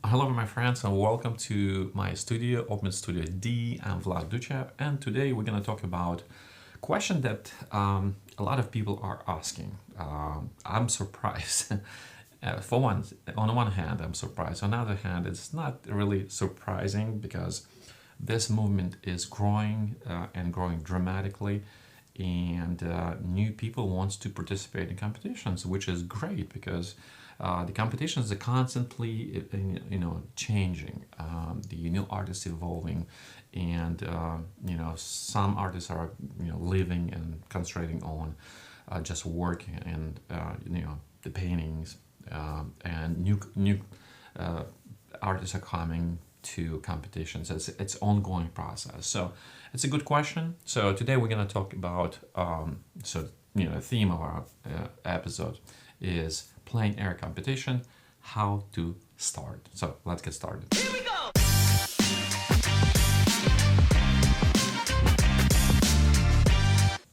Hello, my friends, and welcome to my studio, Open Studio D. I'm Vlad Duchev, and today we're going to talk about a question that a lot of people are asking. I'm surprised. On one hand, I'm surprised. On the other hand, it's not really surprising because this movement is growing and growing dramatically, and new people wants to participate in competitions, which is great because the competitions are constantly changing. The new artists evolving, and some artists are living and concentrating on just working and the paintings, and new artists are coming to competitions. It's ongoing process. So it's a good question. So today we're going to talk about the theme of our episode is Plein Air Competition, how to start. So let's get started. Here we go!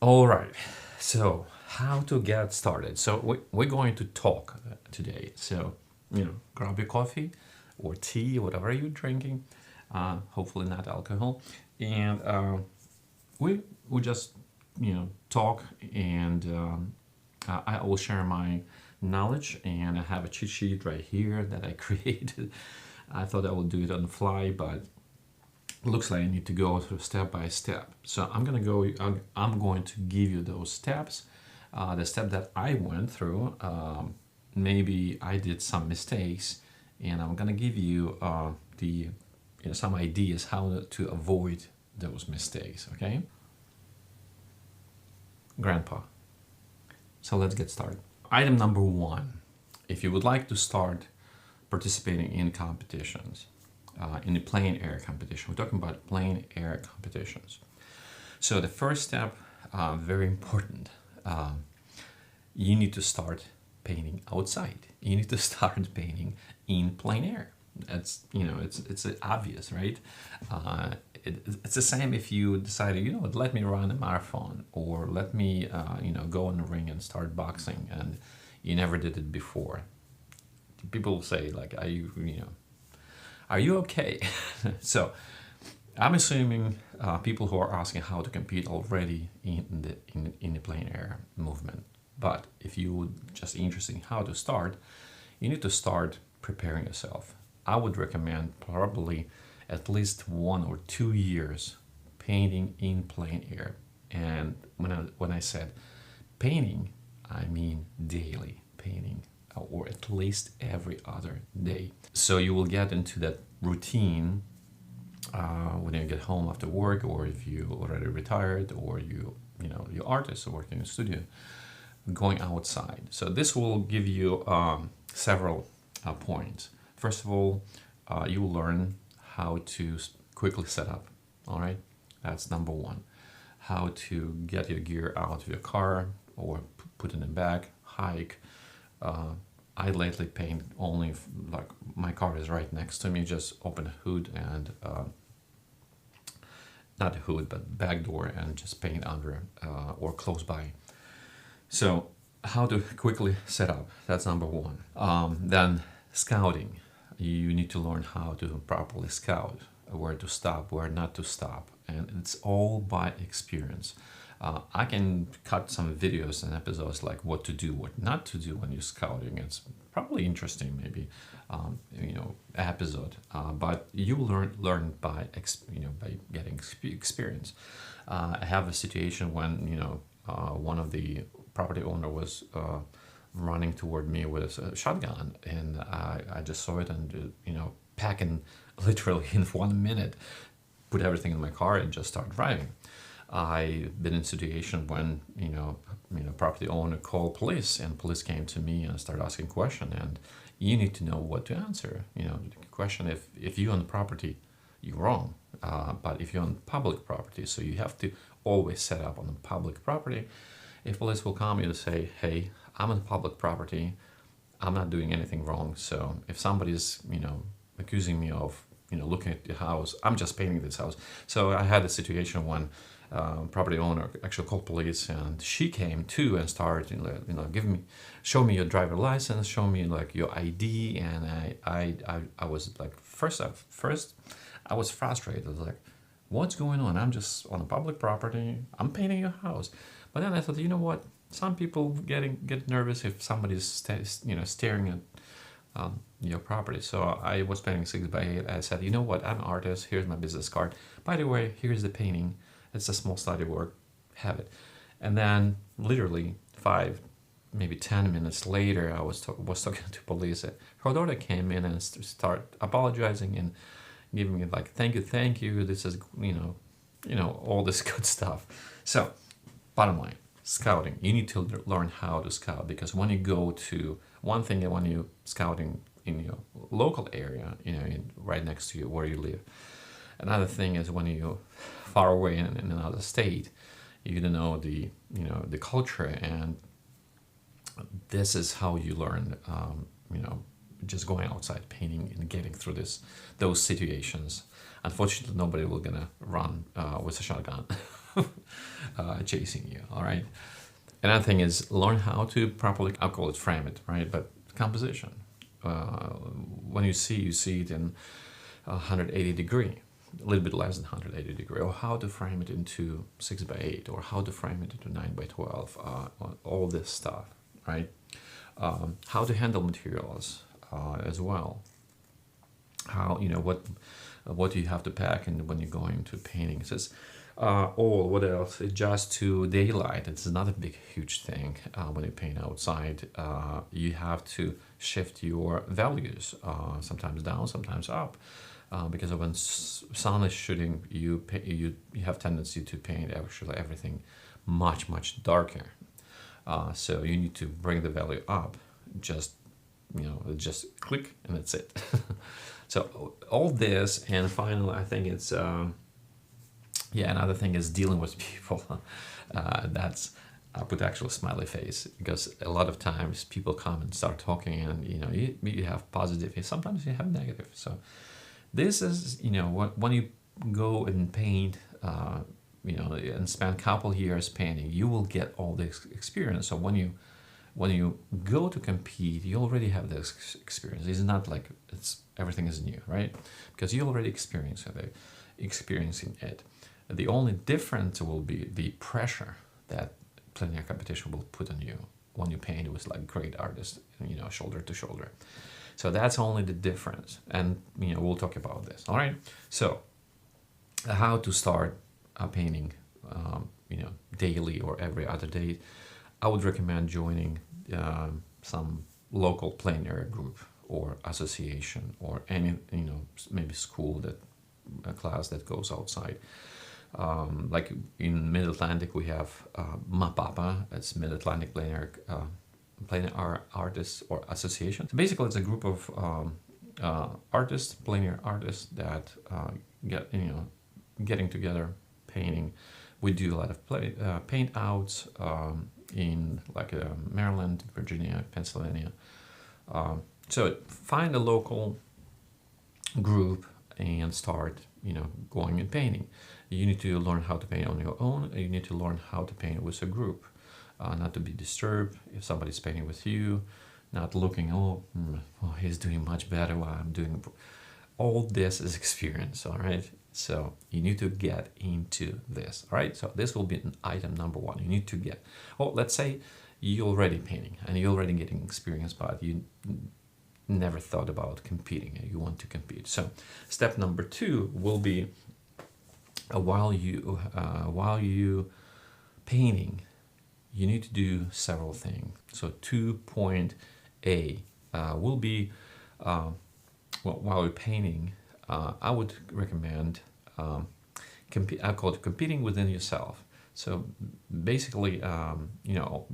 All right, so how to get started. So we're going to talk today. So, grab your coffee or tea, whatever you're drinking, hopefully not alcohol. And we just, talk, and I will share my knowledge, and I have a cheat sheet right here that I created. I thought I would do it on the fly, but it looks like I need to go through step by step. So I'm going to give you those steps, the step that I went through. Maybe I did some mistakes, and I'm gonna give you some ideas how to avoid those mistakes. Okay, Grandpa. So let's get started. Item number one: if you would like to start participating in competitions, in the plein air competition, we're talking about plein air competitions. So the first step, very important. You need to start painting outside. You need to start painting in plein air. It's it's obvious, right? It's the same if you decided, let me run a marathon, or let me go in the ring and start boxing, and you never did it before. People say like, are you okay? So I'm assuming people who are asking how to compete already in the plein air movement. But if you're just interested in how to start, you need to start preparing yourself. I would recommend probably at least 1 or 2 years painting in plein air. And when I said painting, I mean daily painting, or at least every other day. So you will get into that routine when you get home after work, or if you already retired, or you're artist or working in a studio, going outside. So this will give you several points. First of all, you will learn how to quickly set up. All right, that's number one. How to get your gear out of your car or put in the bag, hike. I lately paint only like my car is right next to me. Just open a hood and not a hood, but back door, and just paint under or close by. So how to quickly set up, that's number one. Then scouting. You need to learn how to properly scout, where to stop, where not to stop. And it's all by experience. I can cut some videos and episodes like what to do, what not to do when you're scouting. It's probably interesting, maybe, episode. But you learn by getting experience. I have a situation when one of the property owner was running toward me with a shotgun, and I just saw it, and packing literally in 1 minute, put everything in my car and just start driving. I've been in a situation when property owner called police, and police came to me and started asking questions, and you need to know what to answer. The question, if you're on the property, you're wrong, but if you're on public property, so you have to always set up on the public property. If police will come, you'll say, hey, I'm on public property, I'm not doing anything wrong. So if somebody's accusing me of looking at the house. I'm just painting this house. So I had a situation when property owner actually called police, and she came too and started, show me your driver license, show me like your ID, and I was like, first I was frustrated. I was like, what's going on? I'm just on a public property. I'm painting your house. But then I thought, you know what? Some people get nervous if somebody's staring at your property. So I was painting 6x8. I said, you know what? I'm an artist. Here's my business card. By the way, here's the painting. It's a small study work. Have it. And then literally 5, maybe 10 minutes later, I was talking to police. Her daughter came in and start apologizing and giving me like, thank you. This is, all this good stuff. So bottom line, scouting. You need to learn how to scout, because when you go to one thing, when you scouting in your local area, right next to you where you live. Another thing is when you're far away in another state, you don't know the culture, and this is how you learn. Just going outside painting and getting through those situations. Unfortunately, nobody will gonna run with a shotgun chasing you. All right. Another thing is learn how to properly, I'll call it frame it, right? But composition. When you see it in 180 degree, a little bit less than 180 degree, or how to frame it into 6x8, or how to frame it into 9x12, all this stuff, right? How to handle materials as well. How, what do you have to pack and when you're going to painting? It says, what else? Adjust to daylight. It's another big, huge thing. When you paint outside, you have to shift your values, sometimes down, sometimes up, because of when sun is shooting, you have tendency to paint actually everything much darker. So you need to bring the value up. Just click and that's it. So all this, and finally, I think it's another thing is dealing with people. That's, I put actual smiley face, because a lot of times people come and start talking, and you have positive, sometimes you have negative. So this is when you go and paint, and spend a couple years painting, you will get all this experience. So when you go to compete, you already have this experience. It's not like everything is new, right? Because you already experiencing it. The only difference will be the pressure that Plein Air Competition will put on you when you paint with like great artists, shoulder to shoulder. So that's only the difference, and we'll talk about this. All right. So how to start painting, daily or every other day? I would recommend joining some local plein air group or association, or any, maybe school class that goes outside. Like in Mid-Atlantic, we have MAPAPA, it's Mid-Atlantic Plein Air Artists or Association. So basically, it's a group of artists, plein air artists that getting together, painting. We do a lot of paint outs in like Maryland, Virginia, Pennsylvania. So find a local group and start, going and painting. You need to learn how to paint on your own. You need to learn how to paint with a group, not to be disturbed if somebody's painting with you, not looking, he's doing much better while I'm doing. All this is experience, all right? So you need to get into this, all right? So this will be an item number 1. You need to get, let's say you're already painting and you're already getting experience, but you never thought about competing and you want to compete. So step number 2 will be while you painting, you need to do several things. So 2.A will be while you're painting, I would recommend I call it competing within yourself. So basically, all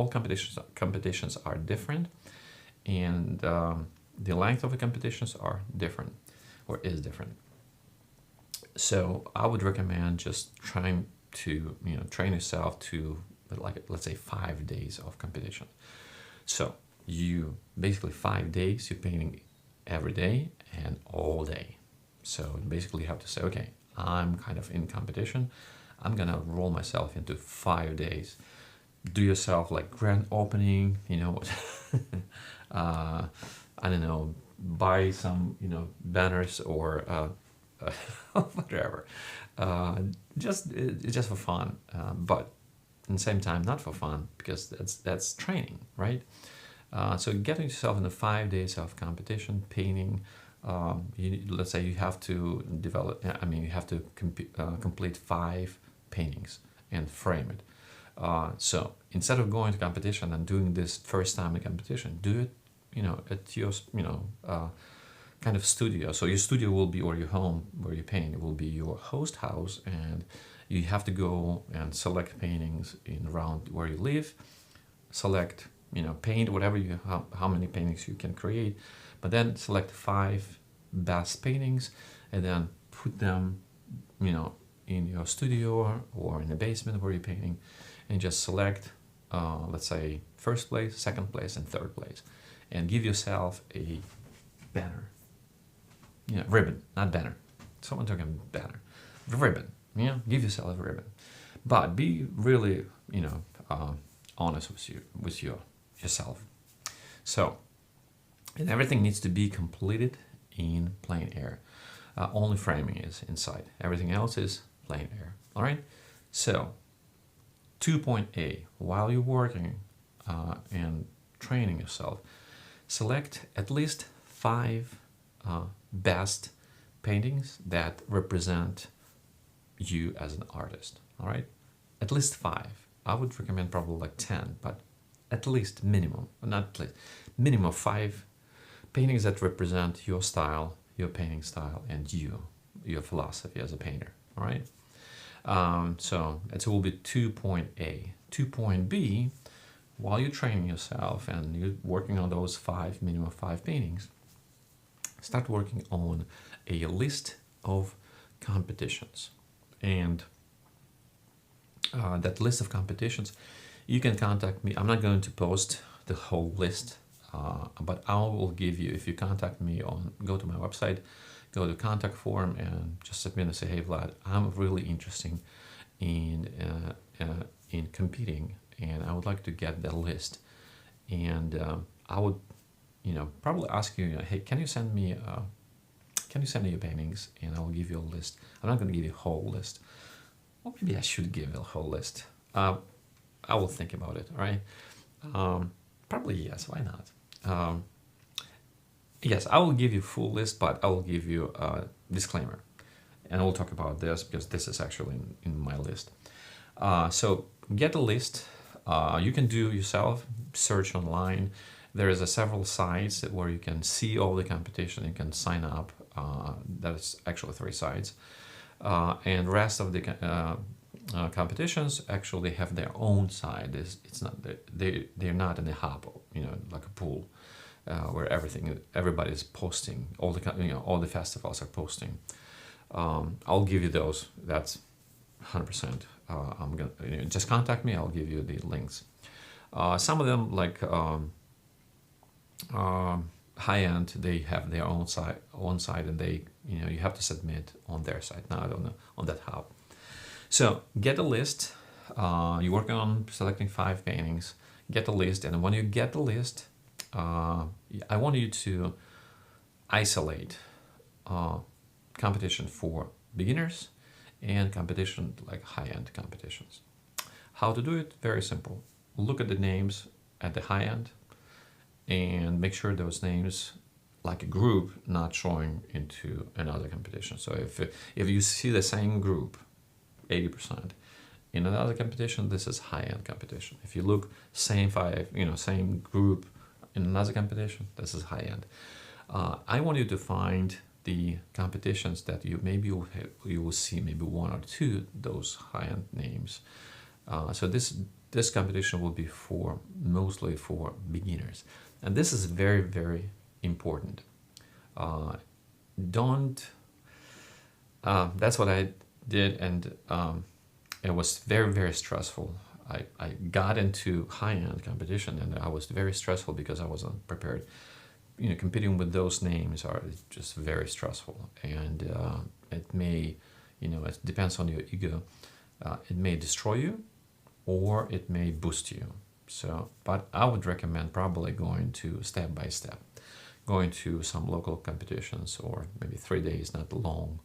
competitions are different, and the length of the competitions are different, or is different. So I would recommend just trying to train yourself to, like, let's say 5 days of competition. So you basically 5 days you're painting every day and all day. So basically you have to say, okay, I'm kind of in competition. I'm gonna roll myself into 5 days. Do yourself like grand opening, I don't know, buy some, banners or whatever. Uh, just for fun, but at the same time not for fun, because that's training, right? So getting yourself in the 5 days of competition, painting. Let's say you have to develop. I mean, you have to complete 5 paintings and frame it. So instead of going to competition and doing this first time in competition, do it, at your, kind of studio. So your studio will be, or your home where you paint, it will be your host house, and you have to go and select paintings in around where you live. Select, paint whatever you have, how many paintings you can create, but then select 5 best paintings, and then put them, in your studio or in the basement where you're painting, and just select, let's say, first place, second place, and third place, and give yourself a banner. Ribbon, not banner. Someone talking banner. Ribbon. Give yourself a ribbon, but be really, honest with yourself. So, and everything needs to be completed in plein air. Only framing is inside. Everything else is plein air. All right. So, 2.A. While you're working and training yourself, select at least 5 best paintings that represent you as an artist. All right, at least 5. I would recommend probably like 10, but at least minimum, not at least, minimum 5 paintings that represent your style, your painting style, and your philosophy as a painter. All right. So it will be 2.A. 2.B, while you're training yourself and you're working on those minimum 5 paintings, start working on a list of competitions. And that list of competitions, you can contact me. I'm not going to post the whole list, but I will give you, if you contact me go to my website, go to contact form, and just submit and say, hey Vlad, I'm really interested in competing, and I would like to get the list. And I would, probably ask you, hey, can you send me your paintings, and I'll give you a list. I'm not going to give you a whole list. Or maybe I should give you a whole list. I will think about it, all right? Probably yes, why not? Yes, I will give you a full list, but I will give you a disclaimer. And we'll talk about this because this is actually in my list. So get a list. You can do yourself, search online. There is several sites where you can see all the competition. You can sign up. That's actually 3 sites. And rest of the competitions actually have their own site. It's not, they're not in a hub, like a pool, where everybody's posting. All the festivals are posting. I'll give you those. That's 100%. I'm gonna just contact me. I'll give you the links. Some of them, like high end, they have their own site, and they, you have to submit on their site, not on that hub. So get a list. You're working on selecting 5 paintings. Get a list, and when you get the list, I want you to isolate competition for beginners and competition like high-end competitions. How to do it? Very simple. Look at the names at the high end and make sure those names, like a group, not showing into another competition. So if you see the same group 80% in another competition, this is high-end competition. If you look same group in another competition, this is high-end. I want you to find the competitions that you will see maybe 1 or 2 those high-end names. So this competition will be mostly for beginners, and this is very, very important. That's what I did, and it was very, very stressful. I got into high-end competition, and I was very stressful because I wasn't prepared. competing with those names are just very stressful, and it may, it depends on your ego. It may destroy you, or it may boost you. So, but I would recommend probably going to step by step, going to some local competitions, or maybe 3 days, not long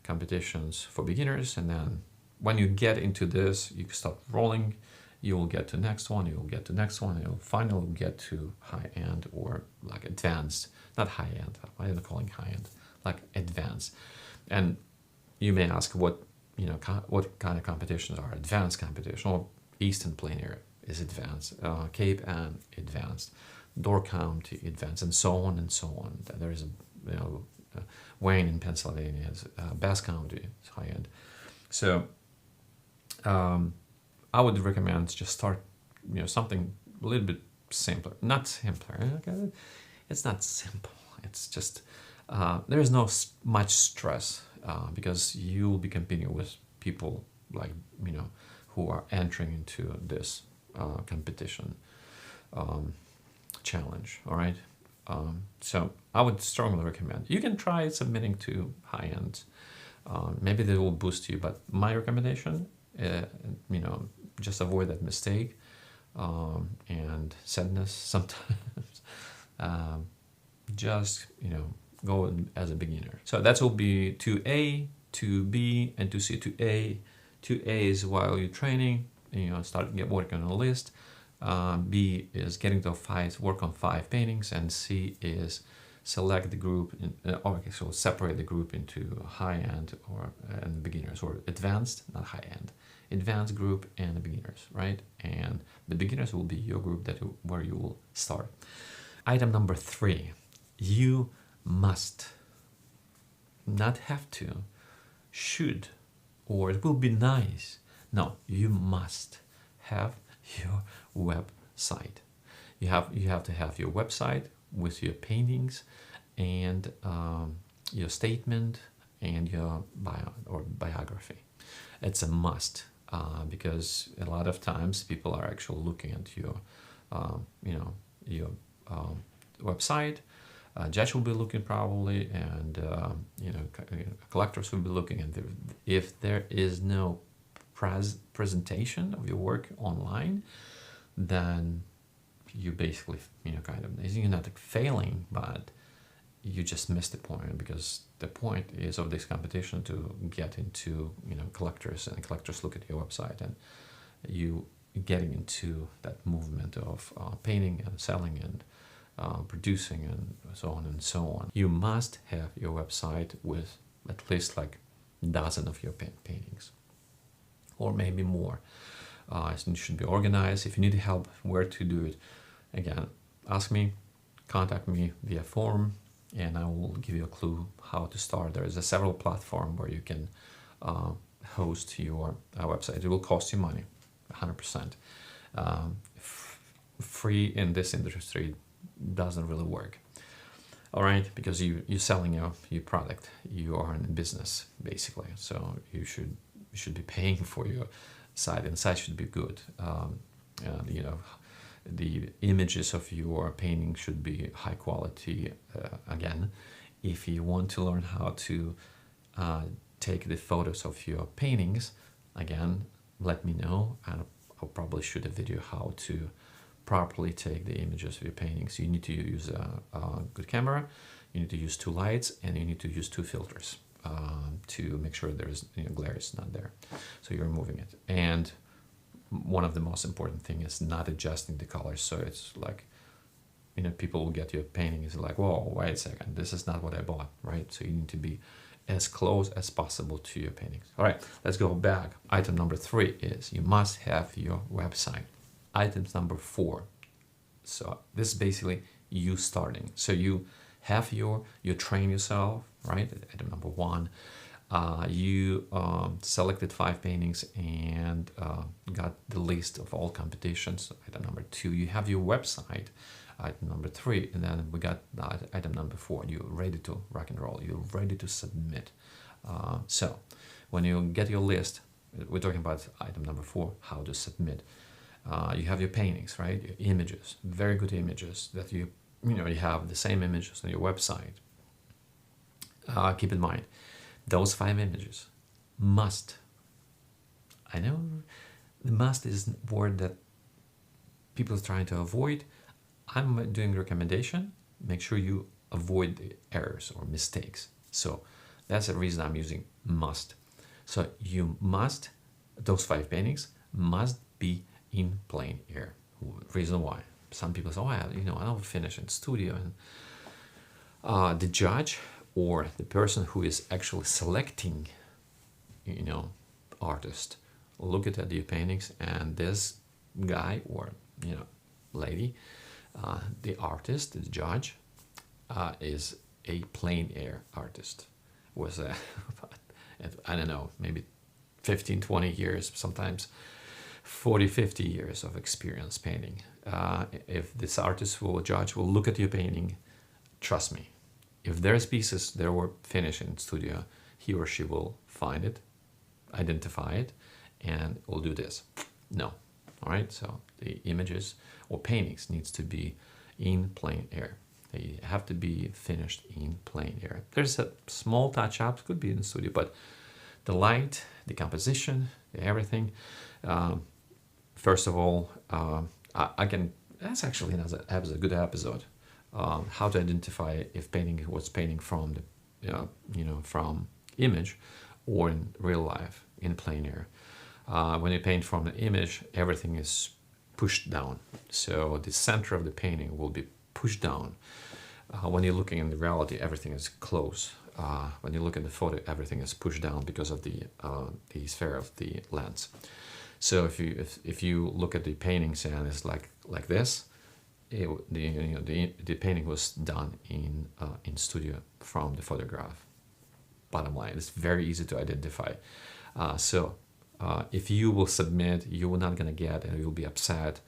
competitions for beginners, and then when you get into this, you start rolling. You will get to next one, you'll get to next one, and you'll finally get to high end, or like advanced, not high end, why am I calling high end, like advanced. And you may ask what kind of competitions are advanced competition. Well, Eastern Plein Air is advanced, Cape Ann advanced, Door County advanced, and so on and so on. There is Wayne in Pennsylvania is Bass County is high end. So I would recommend just start, something a little bit simpler. Not simpler. Okay? It's not simple. It's just there is no much stress because you will be competing with people like who are entering into this competition challenge. All right. So I would strongly recommend. You can try submitting to high end. Maybe they will boost you, but my recommendation, just avoid that mistake and sadness sometimes. Just go as a beginner. So that will be 2A, 2B, and 2C. 2A is while you're training, start working on a list. B is getting to work on 5 paintings, and C is select the group, so separate the group into high-end and beginners, or advanced, not high-end, advanced group and the beginners, right? And the beginners will be your group where you will start. Item number 3, you must, not have to, should, or it will be nice. No, you must have your website. You have to have your website with your paintings and your statement and your bio or biography. It's a must because a lot of times people are actually looking at your website. Judge will be looking probably, and collectors will be looking, and if there is no presentation of your work online, then you basically you're not failing, but you just missed the point, because the point is of this competition to get into collectors, and collectors look at your website, and you getting into that movement of painting and selling and producing and so on and so on. You must have your website with at least like a dozen of your paintings, or maybe more. It should be organized. If you need help where to do it, again, ask me, contact me via form, and I will give you a clue how to start. There is several platforms where you can host your website. It will cost you money, 100%. Free in this industry doesn't really work. All right, because you're selling your product, you are in business basically, so you should be paying for your site, and the site should be good. The images of your painting should be high quality. Again, if you want to learn how to take the photos of your paintings, again, let me know, and I'll probably shoot a video how to properly take the images of your paintings. You need to use a good camera, you need to use 2 lights, and you need to use 2 filters to make sure there's glare is not there, so you're removing it. And one of the most important thing is not adjusting the colors, so it's like people will get your painting is like, whoa, wait a second, this is not what I bought, right? So you need to be as close as possible to your paintings. All right, let's go back. Item number 3 is you must have your website. Item number 4, so this is basically you starting. So you have you train yourself, right? Item number 1, you selected 5 paintings and got the list of all competitions. Item number 2, you have your website. Item number 3, and then we got item number 4. You're ready to rock and roll. You're ready to submit. So when you get your list, we're talking about item number 4, how to submit. You have your paintings, right? Your images, very good images that you you have the same images on your website, keep in mind, those 5 images must, I know the must is a word that people are trying to avoid. I'm doing a recommendation. Make sure you avoid the errors or mistakes. So that's the reason I'm using must. So you must, those 5 paintings must be in plein air. Reason why? Some people say, oh, I'll finish in studio. And the judge or the person who is actually selecting, artist, look at your paintings, and this guy or, lady, the artist, the judge, is a plein air artist. Was I don't know, maybe 15, 20 years, sometimes 40, 50 years of experience painting. If this artist judge will look at your painting, trust me, if there's pieces that were finished in studio, he or she will find it, identify it, and will do this. No. All right, so the images or paintings needs to be in plein air. They have to be finished in plein air. There's a small touch-ups, could be in the studio, but the light, the composition, everything. First of all, I can. That's actually a good episode. How to identify if painting was painting from the, from image, or in real life in plein air. When you paint from the image, everything is pushed down. So the center of the painting will be pushed down. When you're looking in the reality, everything is close. When you look at the photo, everything is pushed down because of the sphere of the lens. So if you look at the paintings and it's like this, the painting was done in studio from the photograph. Bottom line, it's very easy to identify. If you will submit, you're not gonna get, and you'll be upset,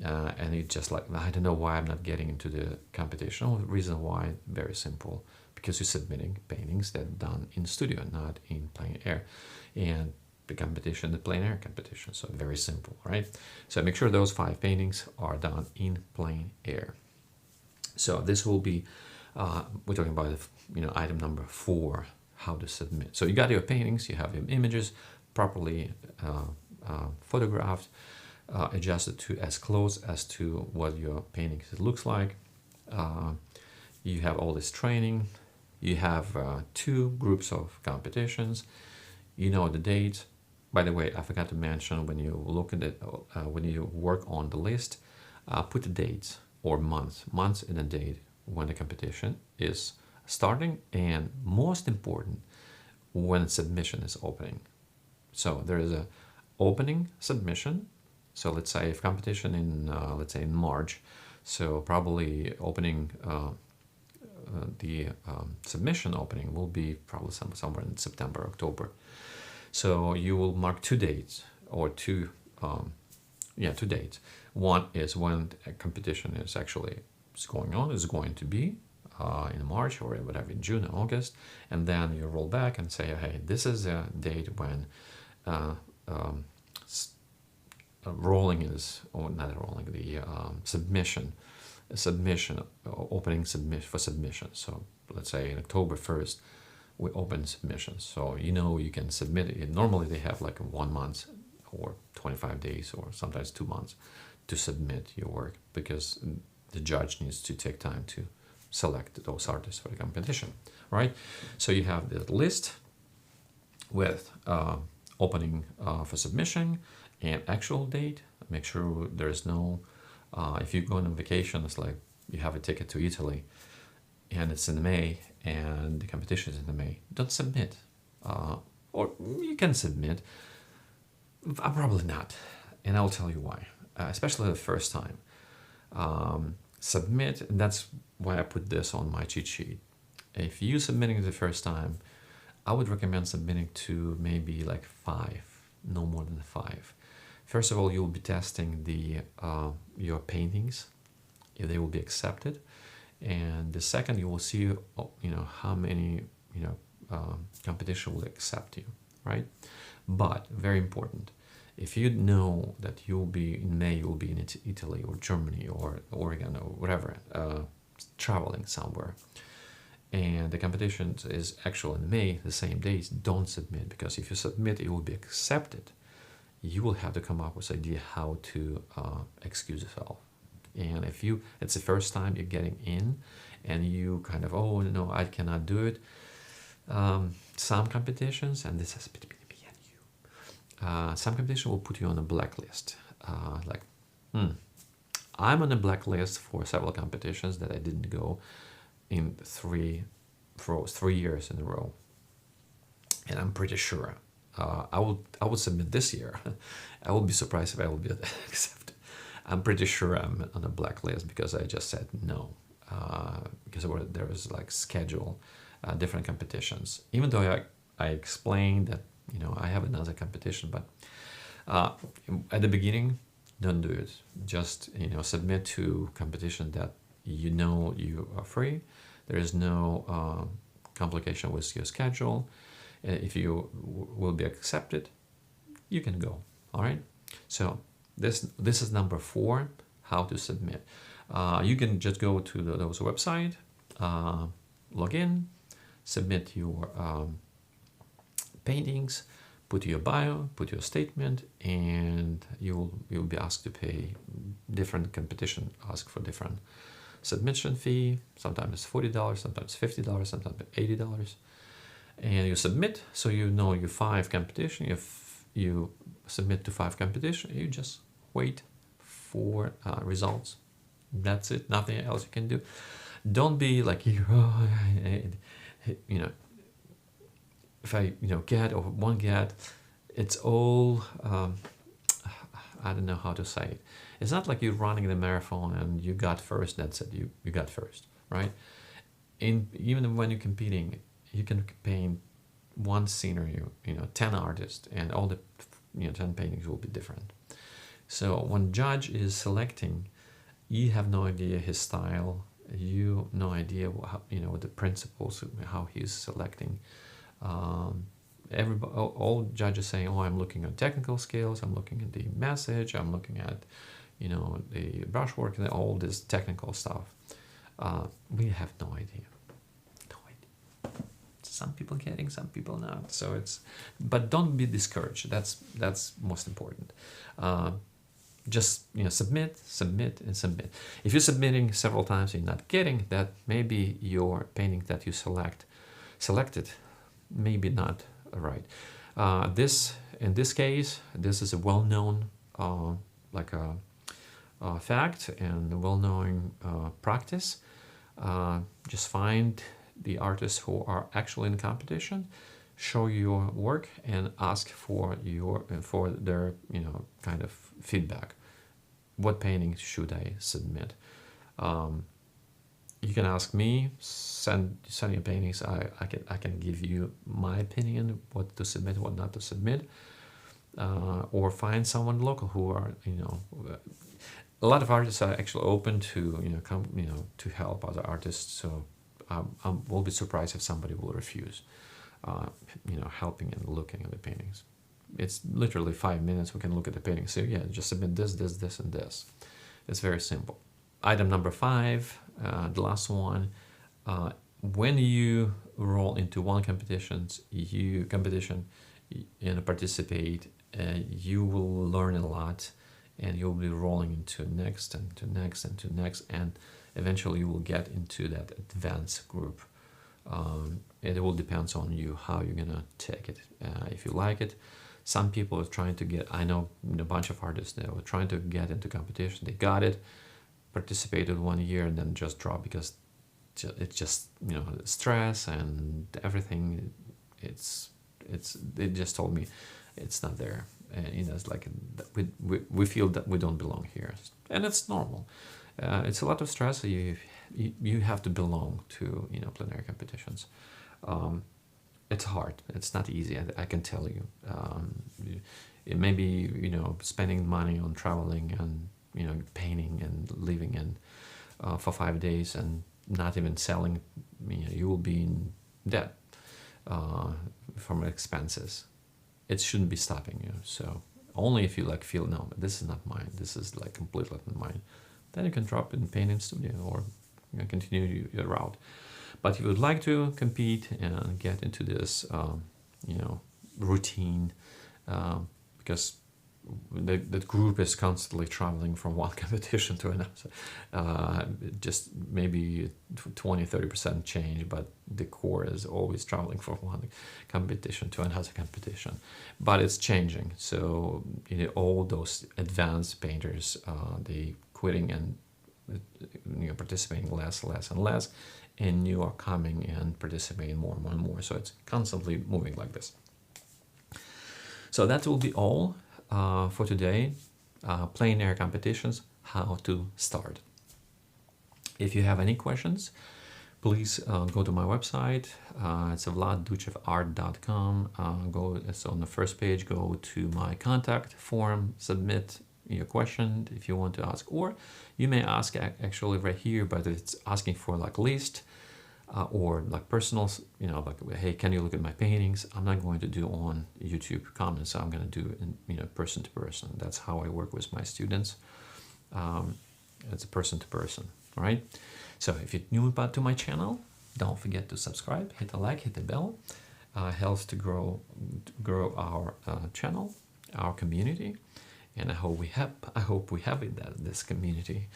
and it's just like, I don't know why I'm not getting into the competition. Oh, the reason why, very simple, because you're submitting paintings that are done in studio, not in plein air, and the competition, the plein air competition. So very simple, right? So make sure those 5 paintings are done in plein air. So this will be, we're talking about item number 4, how to submit. So you got your paintings, you have your images properly photographed, adjusted to as close as to what your painting looks like. You have all this training. You have 2 groups of competitions. You know the date. By the way, I forgot to mention, when you look at it, when you work on the list, put the dates or months and a date when the competition is starting, and most important, when submission is opening. So there is a opening submission. So let's say if competition in March, so probably opening the submission opening will be probably somewhere in September, October. So you will mark 2 dates or 2 dates. One is when a competition is going on, is going to be in March or whatever, in June, August, and then you roll back and say, hey, this is a date when rolling is, or not rolling, the submission, opening for submission. So let's say in October 1st, we open submissions. So you can submit it. Normally they have like 1 month or 25 days or sometimes 2 months to submit your work, because the judge needs to take time to select those artists for the competition, right? So you have the list with opening for submission and actual date. Make sure there's no, if you go on vacation, it's like you have a ticket to Italy and it's in May and the competition is in May, don't submit. Or you can submit, probably not. And I'll tell you why, especially the first time. Submit, and that's why I put this on my cheat sheet. If you're submitting the first time, I would recommend submitting to maybe like 5, no more than 5. First of all, you'll be testing your paintings, if they will be accepted, and the second, you will see how many competition will accept you, right? But very important, if you know that you'll be in May, you'll be in Italy or Germany or Oregon or whatever, traveling somewhere, and the competition is actually in May, the same days, don't submit, because if you submit, it will be accepted. You will have to come up with an idea how to excuse yourself. And if it's the first time you're getting in, and you kind of, oh no, I cannot do it. Some competitions, and this has between me and you, some competition will put you on a blacklist. I'm on a blacklist for several competitions that I didn't go in 3 years in a row, and I'm pretty sure I would submit this year. I will be surprised if I will be accepted. I'm pretty sure I'm on a blacklist because I just said no, because there was like schedule different competitions. Even though I explained that I have another competition, but at the beginning, don't do it. Just submit to competition that you are free. There is no complication with your schedule. If you will be accepted, you can go. All right. So this is number 4, how to submit. You can just go to those website, log in, submit your paintings, put your bio, put your statement, and you'll be asked to pay. Different competition ask for different submission fee. Sometimes $40, sometimes $50, sometimes $80. And you submit, so your 5 competition. If you submit to 5 competition, you just wait for results. That's it. Nothing else you can do. Don't be like if I get or won't get. It's all I don't know how to say it. It's not like you're running the marathon and you got first. That's it. You got first, right? Even when you're competing, you can paint one scenery, 10 artists, and all the 10 paintings will be different. So when judge is selecting, you have no idea his style. You no idea what the principles, how he's selecting. All judges saying, oh, I'm looking at technical skills, I'm looking at the message, I'm looking at the brushwork and all this technical stuff. We have no idea. Some people getting, some people not. So but don't be discouraged. That's most important. Just submit, and submit. If you're submitting several times and you're not getting that, maybe your painting that you selected maybe not right. In this case, this is a well-known fact and a well-known practice. Just find the artists who are actually in competition, show your work, and ask for their kind of feedback. What painting should I submit? You can ask me, send your paintings. I can give you my opinion, what to submit, what not to submit, or find someone local who are a lot of artists are actually open to come to help other artists. So I will be surprised if somebody will refuse helping and looking at the paintings. It's literally 5 minutes. We can look at the painting. So yeah, just submit this, and this. It's very simple. Item number 5, the last one. When you roll into one competition, participate, you will learn a lot, and you'll be rolling into next and to next and to next, and eventually you will get into that advanced group. It will depend on you how you're gonna take it. If you like it, some people are trying to get. I know a bunch of artists that were trying to get into competition. They got it, participated 1 year, and then just dropped because it's just stress and everything. They just told me it's not there, and it's like we feel that we don't belong here, and it's normal. It's a lot of stress. You have to belong to plein air competitions. It's hard. It's not easy. I can tell you. It may be spending money on traveling and painting and living in for 5 days and not even selling. You will be in debt from expenses. It shouldn't be stopping you. So only if you feel no, this is not mine. This is completely not mine. Then you can drop in painting studio or continue your route. But if you would like to compete and get into this, routine, because the group is constantly traveling from one competition to another, just maybe 20-30% change, but the core is always traveling from one competition to another competition. But it's changing, so all those advanced painters, they quitting and participating less and less, and you are coming and participating more and more. So it's constantly moving like this. So that will be all for today. Plein air competitions, how to start. If you have any questions, please go to my website. It's vladduchevart.com. It's on the first page. Go to my contact form, submit your question if you want to ask, or you may ask actually right here, but it's asking for like list or like personal, like, hey, can you look at my paintings? I'm not going to do on YouTube comments. I'm going to do in person to person. That's how I work with my students. It's a person to person. All right. So if you're new to my channel, don't forget to subscribe, hit the like, hit the bell. Helps to grow our channel, our community, and I hope we have this community,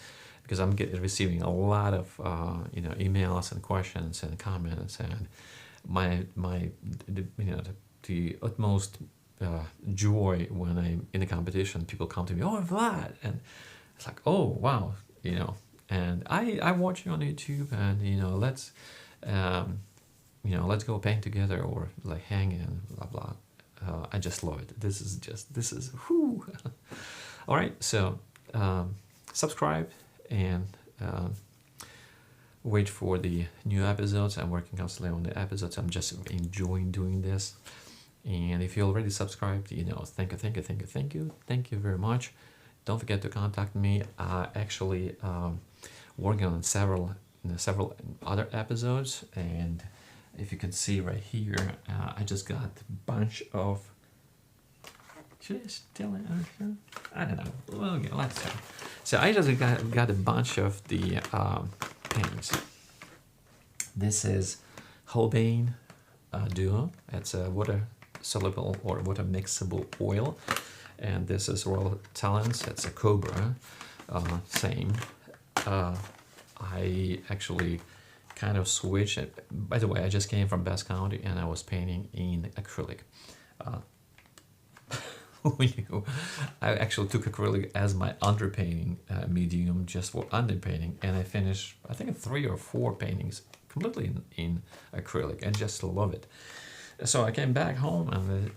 because I'm receiving a lot of emails and questions and comments, and the utmost joy when I'm in a competition. People come to me, oh Vlad, and it's like, oh wow, and I watch you on YouTube, and let's go paint together or like hang in, blah blah. I just love it. This is whoo. All right, so subscribe and wait for the new episodes. I'm working constantly on the episodes. I'm just enjoying doing this. And if you already subscribed, thank you very much. Don't forget to contact me. Actually working on several other episodes, and if you can see right here, I just got a bunch of. Should I tell it? I don't know. Well, okay, let's see. So I just got a bunch of the paints. This is Holbein Duo. It's a water soluble or water mixable oil, and this is Royal Talents. It's a Cobra. Same. I actually kind of switched. By the way, I just came from Basque County and I was painting in acrylic. I actually took acrylic as my underpainting medium, just for underpainting, and I finished, I think, 3 or 4 paintings completely in acrylic, and just love it. So I came back home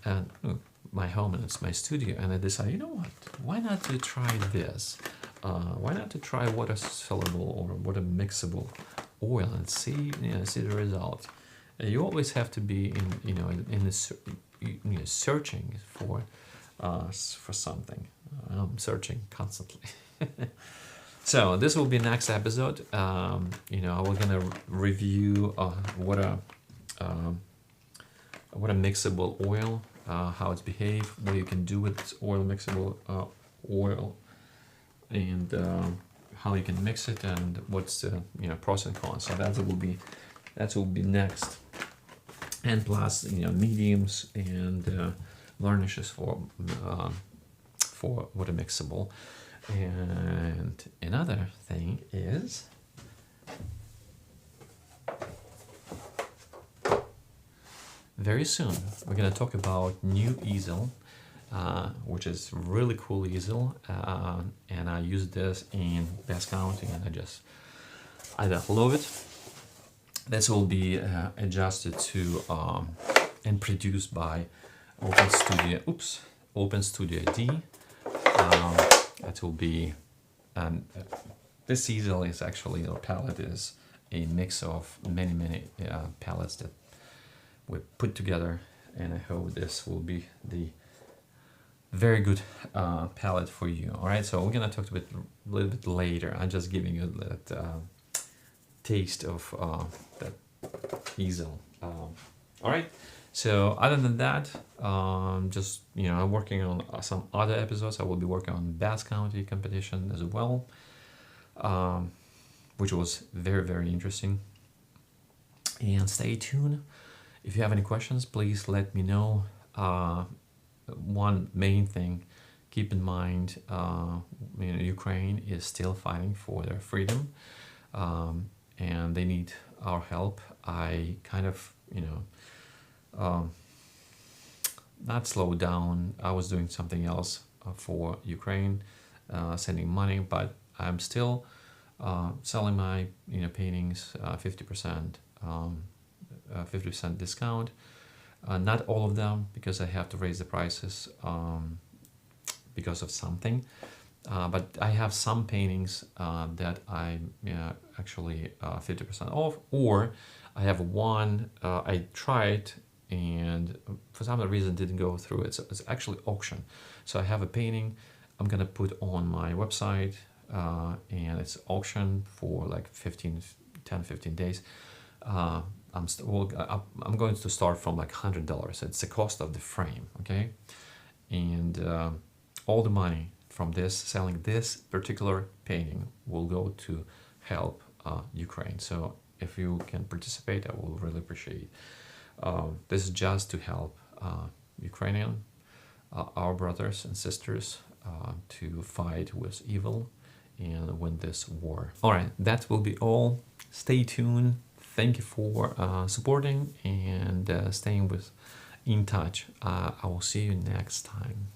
and my home, and it's my studio, and I decided, you know what? Why not to try this? Why not to try water soluble or water mixable oil and see the result? You always have to be searching for something. I'm searching constantly. So this will be next episode. We're gonna review what a mixable oil, how it's behave, what you can do with oil mixable oil, and how you can mix it, and what's the pros and cons. So that will be next, and plus mediums and varnishes for water mixable. And another thing is very soon we're gonna talk about new easel, which is really cool easel, and I use this in Basque County, and I love it. This will be adjusted to and produced by Open Studio D. That will be this easel is actually, or palette is a mix of many palettes that we put together, and I hope this will be the very good palette for you. All right, so we're gonna talk a little bit later. I'm just giving you that taste of that easel. All right. So other than that, just I'm working on some other episodes. I will be working on Basque County competition as well. which was very, very interesting. And stay tuned. If you have any questions, please let me know. One main thing, keep in mind, Ukraine is still fighting for their freedom, and they need our help. I kind of, not slowed down. I was doing something else for Ukraine, sending money, but I'm still selling my paintings 50%, 50% discount. Not all of them, because I have to raise the prices because of something. But I have some paintings that I actually 50% off, or I have one I tried and for some reason didn't go through. It's actually auction. So I have a painting I'm gonna put on my website, and it's auction for like 10, 15 days. I'm going to start from like $100. It's the cost of the frame, okay? And all the money from selling this particular painting will go to help Ukraine. So if you can participate, I will really appreciate. This is just to help Ukrainian, our brothers and sisters, to fight with evil and win this war. All right, that will be all. Stay tuned. Thank you for supporting and staying in touch. I will see you next time.